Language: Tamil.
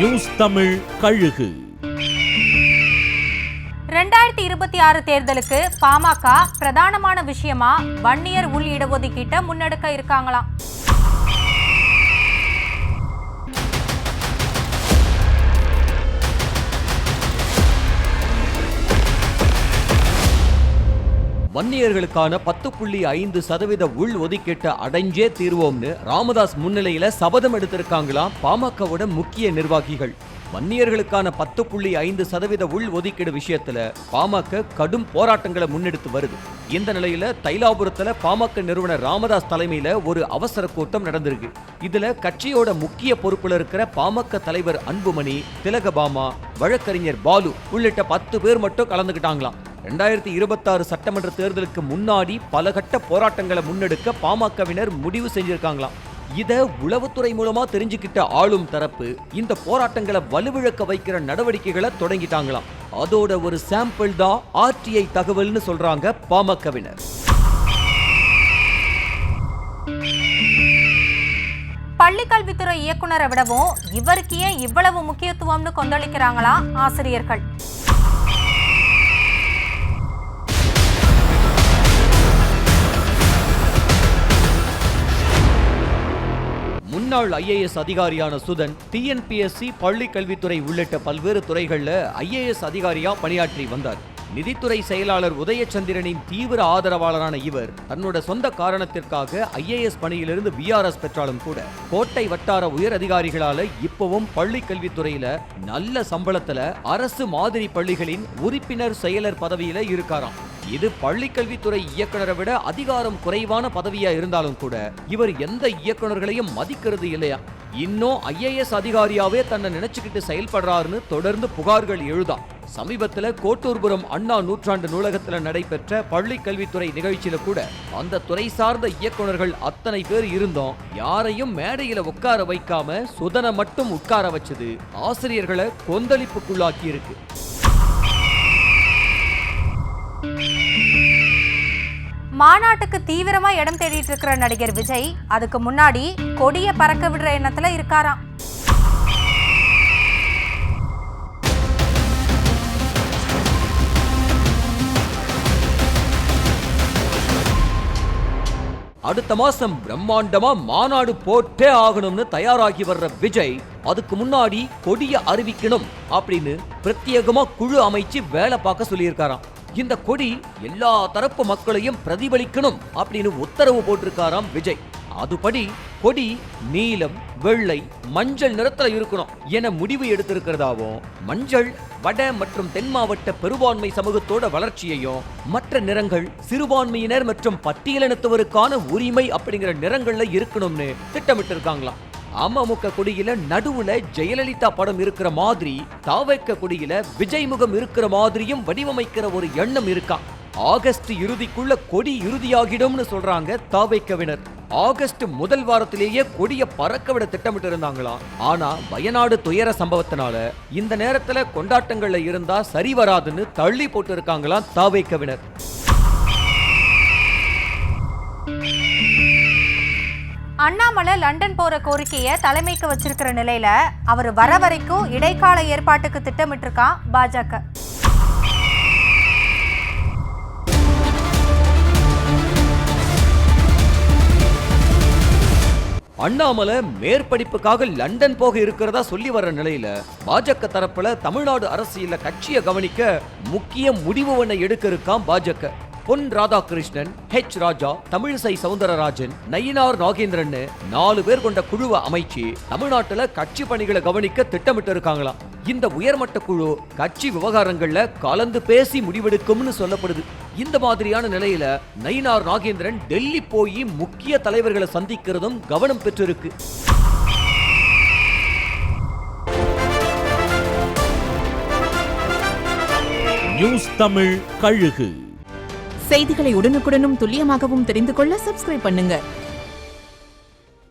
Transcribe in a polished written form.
நியூஸ் தமிழ் கழுகு. 2026 தேர்தலுக்கு பாமக பிரதானமான விஷயமா வன்னியர் உள் இடஒதுக்கீட்டை முன்னெடுக்க இருக்காங்களாம். வன்னியர்களுக்கான 10.5% உள் ஒதுக்கீட்டை அடைஞ்சே தீர்வோம்னு ராமதாஸ் முன்னிலையில சபதம் எடுத்திருக்காங்களாம் பாமகவோட முக்கிய நிர்வாகிகள். வன்னியர்களுக்கான 10.5% உள் ஒதுக்கீடு விஷயத்துல பாமக கடும் போராட்டங்களை முன்னெடுத்து வருது. இந்த நிலையில தைலாபுரத்துல பாமக நிறுவனர் ராமதாஸ் தலைமையில ஒரு அவசர கூட்டம் நடந்திருக்கு. இதுல கட்சியோட முக்கிய பொறுப்புல இருக்கிற பாமக தலைவர் அன்புமணி, திலகபாமா, வழக்கறிஞர் பாலு உள்ளிட்ட 10 பேர் மட்டும் கலந்துகிட்டாங்களாம். 2026 சட்டமன்ற தேர்தலுக்கு முன்னாடி பல கட்ட போராட்டங்களை முன்னெடுக்க பாமகவினர் முடிவு செஞ்சிருக்காங்களாம். இத உளவுத்துறை மூலமா தெரிஞ்சுக்கிட்ட ஆளும் தரப்பு இந்த போராட்டங்களை வலுவிழக்க வைக்கிற நடவடிக்கைகளை தொடங்கிட்டாங்களாம். அதோட ஒரு சாம்பிள் தான் RTI தகவல்னு சொல்றாங்க பாமகவினர். பள்ளிக்கல்வித்துறை இயக்குனரை விடவும் இவருக்கு ஏன் இவ்வளவு முக்கியத்துவம்னு கொந்தளிக்கிறாங்களா ஆசிரியர்கள். முன்னாள் IAS அதிகாரியான சுதன் TNPSC, பள்ளி கல்வித்துறை உள்ளிட்ட பல்வேறு துறைகள்ல IAS அதிகாரியா பணியாற்றி வந்தார். நிதித்துறை செயலாளர் உதயச்சந்திரனின் தீவிர ஆதரவாளரான இவர் தன்னோட சொந்த காரணத்திற்காக IAS பணியிலிருந்து VRS பெற்றாலும் கூட கோட்டை வட்டார உயர் அதிகாரிகளால இப்பவும் பள்ளி கல்வித்துறையில நல்ல சம்பளத்துல அரசு மாதிரி பள்ளிகளின் உறுப்பினர் செயலர் பதவியில இருக்காராம். இது பள்ளிக்கல்வித்துறை இயக்குனரை விட அதிகாரம் குறைவான பதவியா இருந்தாலும் கூட இவர் எந்த இயக்குனர்களையும் மதிக்கிறது இல்லையா. இன்னும் IAS அதிகாரியாவே தன்னை நினைச்சுக்கிட்டு செயல்படுறாருன்னு தொடர்ந்து புகார்கள் எழுதாம். சமீபத்துல கோட்டூர்புரம் அண்ணா நூற்றாண்டு நூலகத்துல நடைபெற்ற பள்ளி கல்வித்துறை நிகழ்ச்சியில கூட அந்த துறை சார்ந்த இயக்குனர்கள் அத்தனை பேர் இருந்தோம், யாரையும் மேடையில உட்கார வைக்காம சுதனை மட்டும் உட்கார வச்சது ஆசிரியர்களை கொந்தளிப்புக்குள்ளாக்கி இருக்கு. மாநாட்டுக்கு தீவிரமா இடம் தேடிட்டு இருக்கிற நடிகர் விஜய் அதுக்கு முன்னாடி கொடிய பறக்க விடுற எண்ணத்துல இருக்காராம். அடுத்த மாசம் பிரம்மாண்டமா மாநாடு போட்டே ஆகணும்னு தயாராகி வர்ற விஜய் அதுக்கு முன்னாடி கொடிய அறிவிக்கணும் அப்படின்னு பிரத்யேகமா குழு அமைச்சு வேலை பார்க்க சொல்லியிருக்காராம். இந்த கொடி எல்லா தரப்பு மக்களையும் பிரதிபலிக்கணும் அப்படின்னு உத்தரவு போட்டிருக்காராம் விஜய். அதுபடி கொடி நீலம், வெள்ளை, மஞ்சள் நிறத்துல இருக்கணும் என முடிவு எடுத்திருக்கிறதாவும், மஞ்சள் வட மற்றும் தென் மாவட்ட பெரும்பான்மை சமூகத்தோட வளர்ச்சியையும், மற்ற நிறங்கள் சிறுபான்மையினர் மற்றும் பட்டியலினத்தவருக்கான உரிமை அப்படிங்கிற நிறங்கள்ல இருக்கணும்னு திட்டமிட்டு இருக்காங்களாம். அமமுக கொடியில நடுவுல ஜெயலலிதா படம் இருக்கிற மாதிரி, தாவேக்க கொடியில விஜய் முகம் இருக்கிற மாதிரியும் வடிவமைக்கிற ஒரு எண்ணம் இருக்கா. ஆகஸ்ட் இறுதிக்குள்ள கொடி இறுதியாகிடும்னு சொல்றாங்க தாவேக்கவினர். ஆகஸ்ட் முதல் வாரத்திலேயே கொடிய பறக்க விட திட்டமிட்டு இருந்தாங்களாம். ஆனா வயநாடு துயர சம்பவத்தினால இந்த நேரத்துல கொண்டாட்டங்கள்ல இருந்தா சரி வராதுன்னு தள்ளி போட்டு இருக்காங்களாம் தாவேக்கவினர். அண்ணாமலை லண்டன் போற கோரிக்கையை தலைமைக்கு வச்சிருக்கிற நிலையில அவர் வர வரைக்கும் இடைக்கால ஏற்பாட்டுக்கு திட்டமிட்டு இருக்கான் பாஜக. அண்ணாமலை மேற்படிப்புக்காக லண்டன் போக இருக்கிறதா சொல்லி வர்ற நிலையில பாஜக தரப்புல தமிழ்நாடு அரசியல கட்சியை கவனிக்க முக்கிய முடிவு ஒன்றை எடுக்க இருக்கான் பாஜக. பொன் ராதாகிருஷ்ணன், H ராஜா, தமிழிசை சவுந்தரராஜன், நயினார் நாகேந்திரன் 4 பேர் கொண்ட குழுவை அமைச்சு தமிழ்நாட்டுல கட்சி பணிகளை கவனிக்க திட்டமிட்டு இருக்காங்களாம். இந்த உயர்மட்ட குழு கட்சி விவகாரங்கள்ல கலந்து பேசி முடிவெடுக்கும்னு சொல்லப்படுது. இந்த மாதிரியான நிலையில நயினார் நாகேந்திரன் டெல்லி போய் முக்கிய தலைவர்களை சந்திக்கிறதும் கவனம் பெற்றிருக்கு. நியூஸ் தமிழ் கழுகு. செய்திகளை உடனுக்குடனும் துல்லியமாகவும் தெரிந்து கொள்ள சப்ஸ்கிரைப் பண்ணுங்க.